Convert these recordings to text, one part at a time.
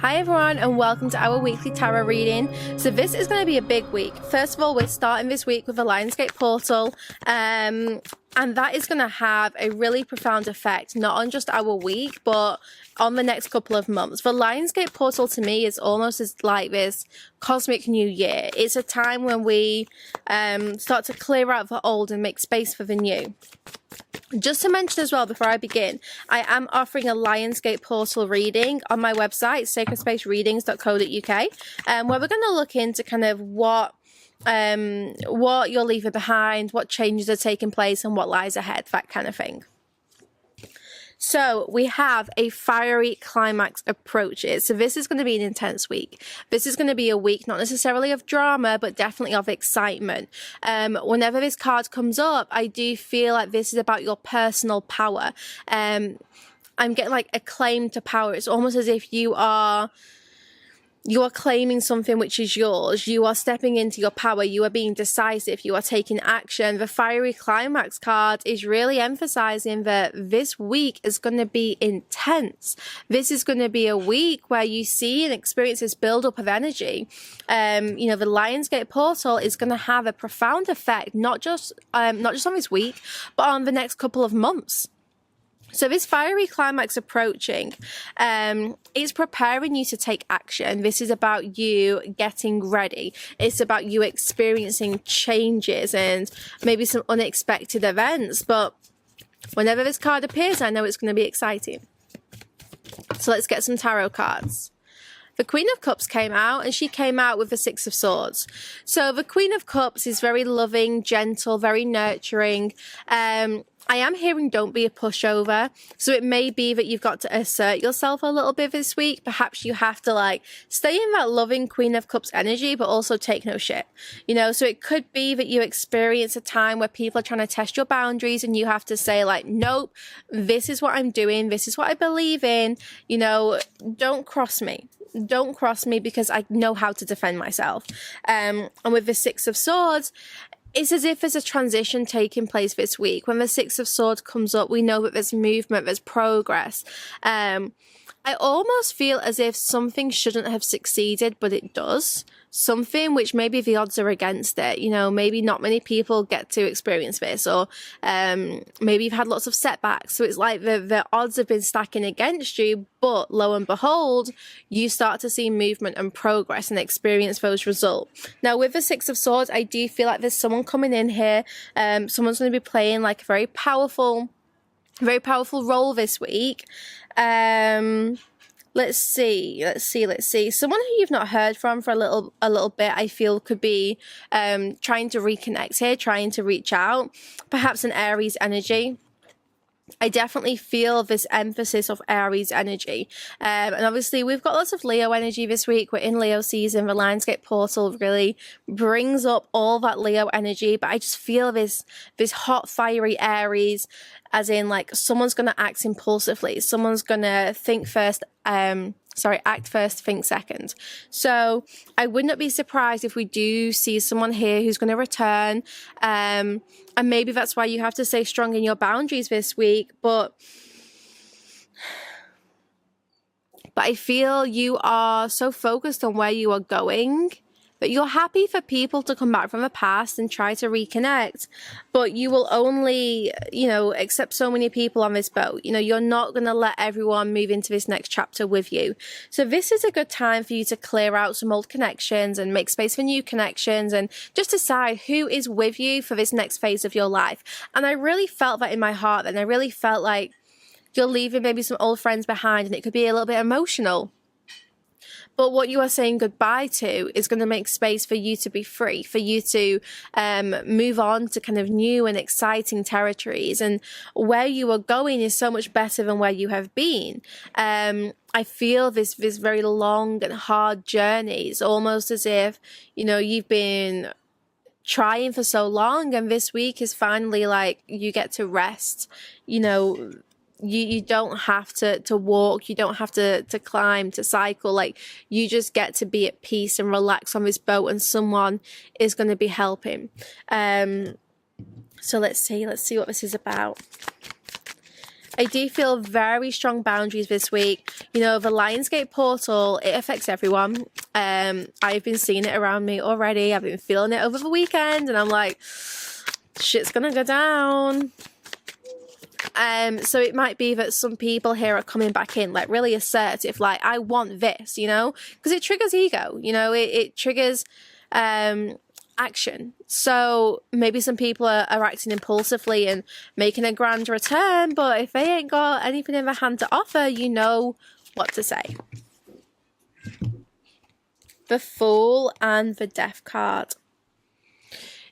Hi everyone and welcome to our weekly tarot reading. So this is going to be a big week. First of all, we're starting this week with the Lionsgate portal and that is going to have a really profound effect not on just our week but on the next couple of months. The Lionsgate portal to me is almost as like this cosmic new year. It's a time when we start to clear out the old and make space for the new. Just to mention as well before I begin, I am offering a Lionsgate portal reading on my website, sacredspacereadings.co.uk, where we're going to look into kind of what you're leaving behind, what changes are taking place and what lies ahead, that kind of thing. So we have a fiery climax approaches. So this is going to be an intense week. This is going to be a week not necessarily of drama, but definitely of excitement. Whenever this card comes up, I do feel like this is about your personal power. I'm getting like a claim to power. It's almost as if you are claiming something which is yours. You are stepping into your power. You are being decisive. You are taking action. The fiery climax card is really emphasizing that this week is going to be intense. This is going to be a week where you see and experience this build-up of energy. The Lionsgate portal is going to have a profound effect, not just on this week, but on the next couple of months. So this fiery climax approaching, it's preparing you to take action. This is about you getting ready. It's about you experiencing changes and maybe some unexpected events. But whenever this card appears, I know it's going to be exciting. So let's get some tarot cards. The Queen of Cups came out and she came out with the Six of Swords. So the Queen of Cups is very loving, gentle, very nurturing. I am hearing don't be a pushover. So it may be that you've got to assert yourself a little bit this week. Perhaps you have to stay in that loving Queen of Cups energy, but also take no shit. So it could be that you experience a time where people are trying to test your boundaries and you have to say nope, this is what I'm doing. This is what I believe in. Don't cross me. Don't cross me because I know how to defend myself. And with the Six of Swords, it's as if there's a transition taking place this week. When the Six of Swords comes up, we know that there's movement, there's progress. I almost feel as if something shouldn't have succeeded, but it does. Something which maybe the odds are against it. Maybe not many people get to experience this, or maybe you've had lots of setbacks. So it's like the odds have been stacking against you, but lo and behold, you start to see movement and progress and experience those results. Now, with the Six of Swords, I do feel like there's someone coming in here. Someone's going to be playing a very powerful role this week. Let's see. Someone who you've not heard from for a little bit, I feel could be trying to reconnect here, trying to reach out. Perhaps an Aries energy. I definitely feel this emphasis of Aries energy. And obviously we've got lots of Leo energy this week. We're in Leo season. The Lionsgate portal really brings up all that Leo energy. But I just feel this hot, fiery Aries, as in someone's going to act impulsively. Someone's going to think first, act first, think second. So I would not be surprised if we do see someone here who's going to return. And maybe that's why you have to stay strong in your boundaries this week. But I feel you are so focused on where you are going that you're happy for people to come back from the past and try to reconnect, but you will only, accept so many people on this boat. You're not going to let everyone move into this next chapter with you. So this is a good time for you to clear out some old connections and make space for new connections and just decide who is with you for this next phase of your life. And I really felt that in my heart, and I really felt like you're leaving maybe some old friends behind and it could be a little bit emotional. But what you are saying goodbye to is going to make space for you to be free, for you to move on to kind of new and exciting territories. And where you are going is so much better than where you have been. I feel this very long and hard journey. It's almost as if, you've been trying for so long and this week is finally you get to rest. You don't have to walk, you don't have to climb, to cycle. You just get to be at peace and relax on this boat and someone is going to be helping. So let's see what this is about. I do feel very strong boundaries this week. You know, the Lionsgate portal, it affects everyone. I've been seeing it around me already. I've been feeling it over the weekend, and I'm like, shit's gonna go down. So it might be that some people here are coming back in, like, really assertive, like, I want this, you know, because it triggers ego, you know, it triggers action. So maybe some people are acting impulsively and making a grand return, but if they ain't got anything in their hand to offer, you know what to say. The Fool and the Death card.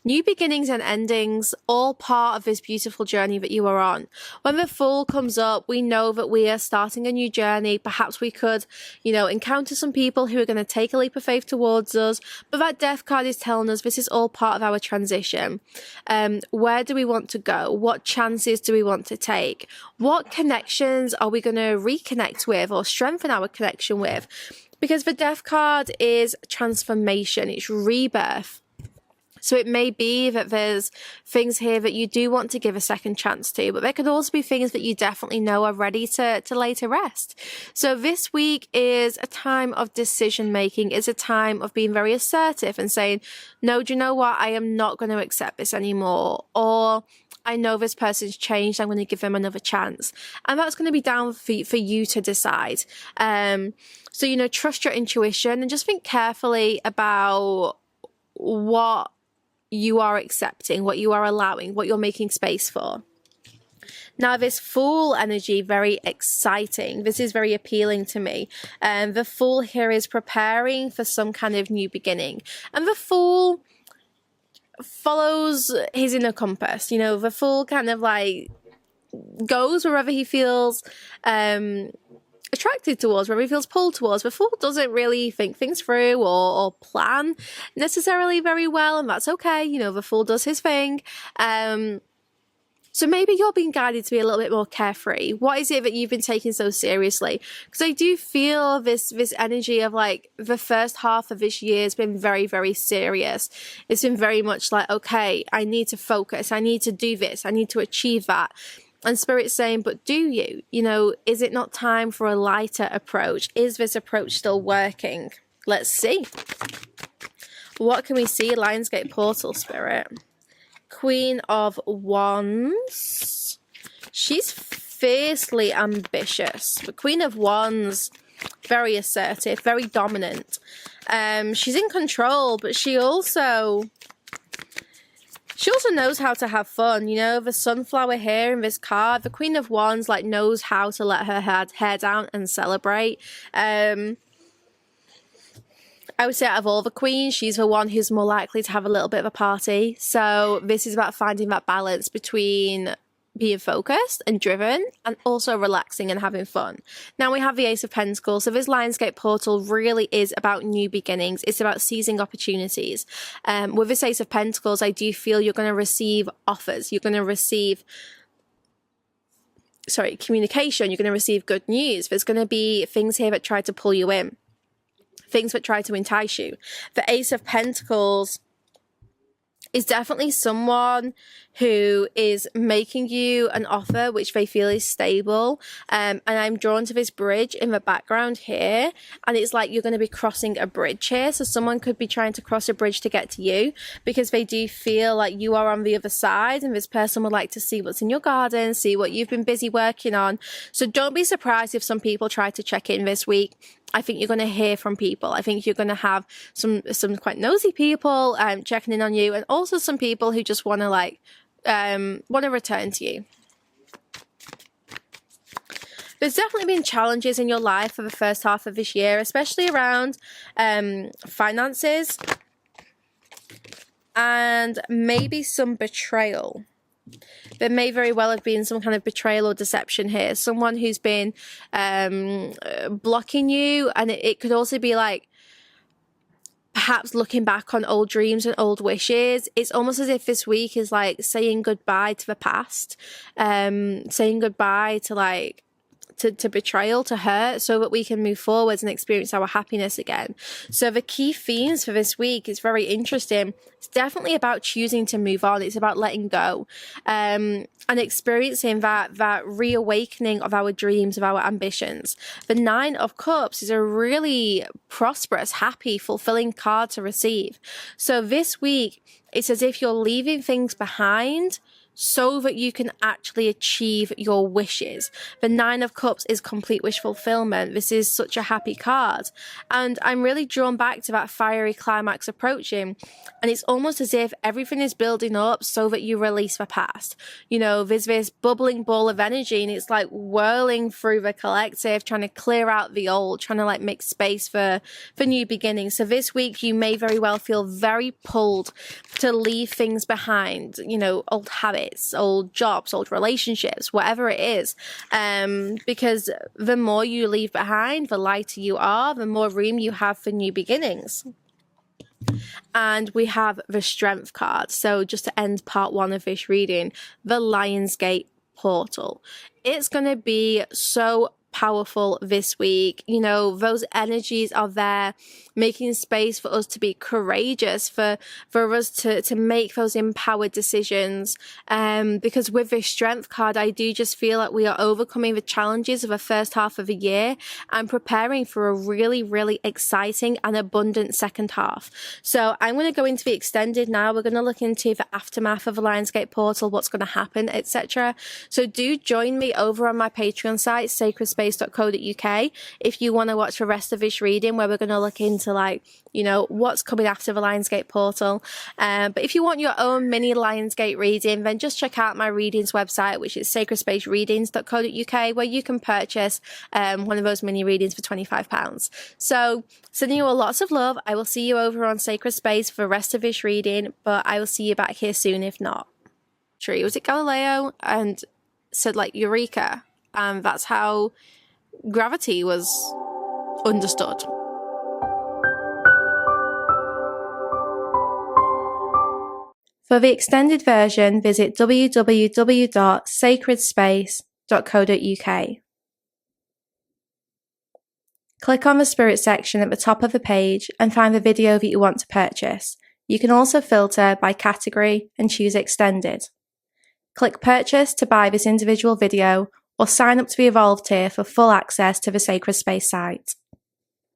New beginnings and endings, all part of this beautiful journey that you are on. When the Fool comes up, we know that we are starting a new journey. Perhaps we could, you know, encounter some people who are going to take a leap of faith towards us. But that Death card is telling us this is all part of our transition. Where do we want to go? What chances do we want to take? What connections are we going to reconnect with or strengthen our connection with? Because the Death card is transformation, it's rebirth. So it may be that there's things here that you do want to give a second chance to, but there could also be things that you definitely know are ready to lay to rest. So this week is a time of decision making. It's a time of being very assertive and saying, no, do you know what? I am not going to accept this anymore. Or I know this person's changed. I'm going to give them another chance. And that's going to be down for you to decide. So, you know, trust your intuition and just think carefully about what you are accepting, what you are allowing, what you're making space for. Now, this Fool energy, very exciting. This is very appealing to me. The Fool here is preparing for some kind of new beginning. And the Fool follows his inner compass. You know, the Fool kind of like goes wherever he feels attracted towards, where he feels pulled towards. The Fool doesn't really think things through or plan necessarily very well, and that's okay. You know, the Fool does his thing. So maybe you're being guided to be a little bit more carefree. What is it that you've been taking so seriously? Because I do feel this energy of like the first half of this year has been very, very serious. It's been very much like, okay, I need to focus. I need to do this. I need to achieve that. And Spirit's saying, but do you? You know, is it not time for a lighter approach? Is this approach still working? Let's see. What can we see? Lionsgate portal, Spirit. Queen of Wands. She's fiercely ambitious. The Queen of Wands, very assertive, very dominant. She's in control, but she also knows how to have fun. You know, the sunflower here in this card, the Queen of Wands like knows how to let her hair down and celebrate. I would say out of all the queens, she's the one who's more likely to have a little bit of a party. So this is about finding that balance between being focused and driven and also relaxing and having fun. Now we have the Ace of Pentacles. So this Lionsgate portal really is about new beginnings. It's about seizing opportunities. With this Ace of Pentacles, I do feel you're going to receive offers. You're going to receive communication. You're going to receive good news. There's going to be things here that try to pull you in. Things that try to entice you. The Ace of Pentacles is definitely someone who is making you an offer which they feel is stable. And I'm drawn to this bridge in the background here. And it's like you're going to be crossing a bridge here. So someone could be trying to cross a bridge to get to you because they do feel like you are on the other side. And this person would like to see what's in your garden, see what you've been busy working on. So don't be surprised if some people try to check in this week. I think you're going to hear from people. I think you're going to have some quite nosy people checking in on you, and also some people who just want to return to you. There's definitely been challenges in your life for the first half of this year, especially around finances and maybe some betrayal. There may very well have been some kind of betrayal or deception here. Someone who's been blocking you. And it could also be like perhaps looking back on old dreams and old wishes. It's almost as if this week is like saying goodbye to the past. Saying goodbye to like to betrayal, to hurt, so that we can move forwards and experience our happiness again. So the key themes for this week is very interesting. It's definitely about choosing to move on. It's about letting go, and experiencing that reawakening of our dreams, of our ambitions. The 9 of Cups is a really prosperous, happy, fulfilling card to receive. So this week, it's as if you're leaving things behind so that you can actually achieve your wishes. The 9 of Cups is complete wish fulfillment. This is such a happy card. And I'm really drawn back to that fiery climax approaching. And it's almost as if everything is building up so that you release the past. You know, there's this bubbling ball of energy and it's like whirling through the collective, trying to clear out the old, trying to like make space for new beginnings. So this week you may very well feel very pulled to leave things behind, you know, old habits, old jobs, old relationships, whatever it is, because the more you leave behind, the lighter you are, the more room you have for new beginnings. And we have the Strength card. So just to end part 1 of this reading, the Lionsgate portal. It's going to be so powerful this week. You know, those energies are there, making space for us to be courageous, for us to make those empowered decisions. Because with this Strength card, I do just feel like we are overcoming the challenges of the first half of the year and preparing for a really, really exciting and abundant second half. So I'm going to go into the extended now. We're going to look into the aftermath of the Lionsgate portal, what's going to happen, etc. So do join me over on my Patreon site, sacredspace.co.uk, if you want to watch the rest of this reading, where we're going to look into, like, you know, what's coming after the Lionsgate portal. But if you want your own mini Lionsgate reading, then just check out my readings website, which is sacredspacereadings.co.uk, where you can purchase one of those mini readings for £25. So sending you all lots of love. I will see you over on Sacred Space for the rest of this reading, but I will see you back here soon if not. True, was it Galileo? And said like Eureka, and that's how gravity was understood. For the extended version, visit www.sacredspace.co.uk. Click on the Spirit section at the top of the page and find the video that you want to purchase. You can also filter by category and choose Extended. Click Purchase to buy this individual video, or sign up to the Evolve tier for full access to the Sacred Space site.